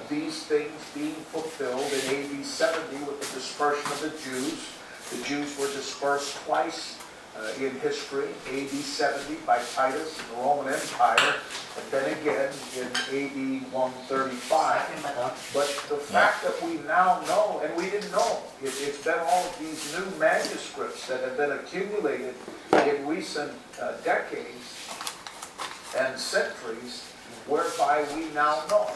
these things being fulfilled in AD 70 with the dispersion of the Jews. The Jews were dispersed twice in history, AD 70 by Titus in the Roman Empire, and then again in AD 135. But the fact that we now know, and we didn't know, it's been all of these new manuscripts that have been accumulated in recent decades and centuries, whereby we now know.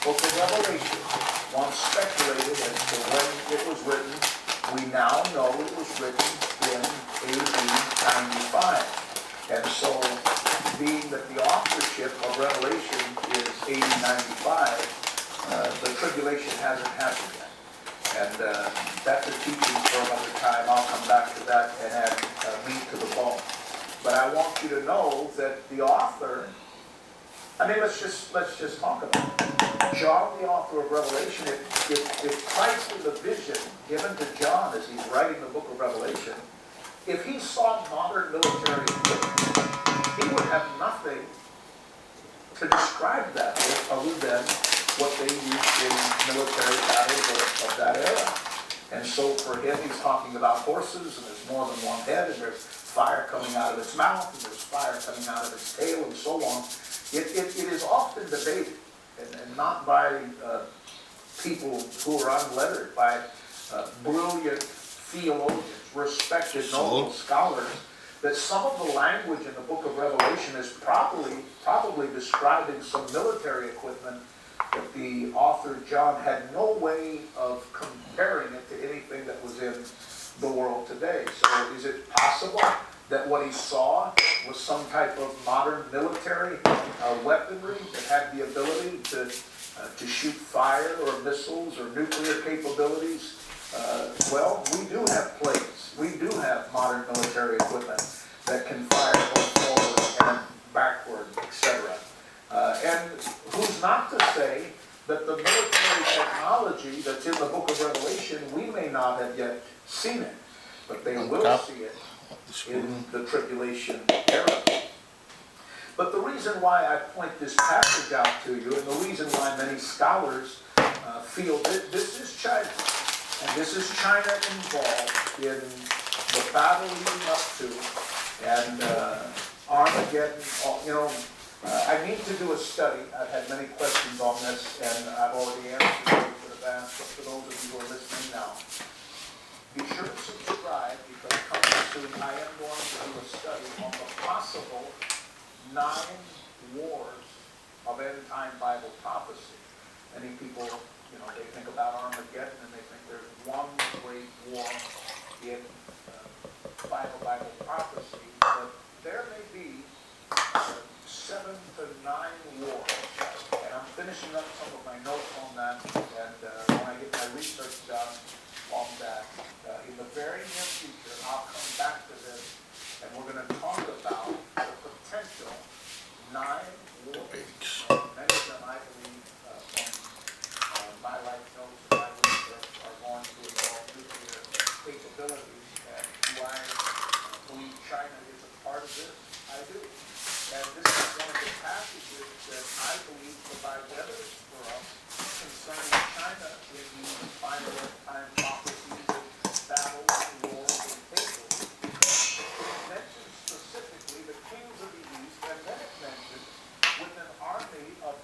Book of Revelation, once speculated as to when it was written, we now know it was written in AD 95. And so, being that the authorship of Revelation is AD 95, the tribulation hasn't happened yet. And that's a teaching for another time. I'll come back to that and add meat to the bone. But I want you to know that the author, let's just talk about it. John, the author of Revelation, if Christ is a vision given to John as he's writing the book of Revelation, if he saw modern military equipment, he would have nothing to describe that with other than what they used in military battles of that era. And so for him, he's talking about horses, and there's more than one head, and there's fire coming out of its mouth, and there's fire coming out of its tail, and so on. It is often debated, and not by people who are unlettered, by brilliant theologians, respected noble scholars, that some of the language in the book of Revelation is probably describing some military equipment that the author John had no way of comparing it to anything that was in the world today. So is it possible that what he saw was some type of modern military weaponry that had the ability to shoot fire or missiles or nuclear capabilities? Well, we do have planes. We do have modern military equipment that can fire both forward and backward, etc. And who's not to say that the military technology that's in the book of Revelation, we may not have yet seen it, but they will see it in the tribulation era. But the reason why I point this passage out to you, and the reason why many scholars feel that this is China, and this is China involved in the battle leading up to and Armageddon. I need to do a study. I've had many questions on this, and I've already answered those that have asked. But for those of you who are listening now, be sure to subscribe, because coming soon I am going to do a study on the possible 9 wars of end-time Bible prophecy. Many people, they think about Armageddon and they think there's one great war in Bible prophecy, but there may be 7 to 9 wars. And I'm finishing up some of my notes on that, and when I get my research done on that, in the very near future, I'll come back to this, and we're going to talk about the potential 9 wars. Many of them, I believe, from my life notes and my research, are going to involve nuclear capabilities. And do I believe China is a part of this? I do. And this is one of the passages that I believe provides evidence for us concerning China in these final time prophecies and battles and wars and cases. It mentions specifically the kings of the east, and then it mentions with an army of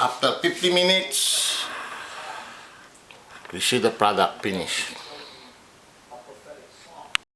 After 50 minutes, we see the product finished.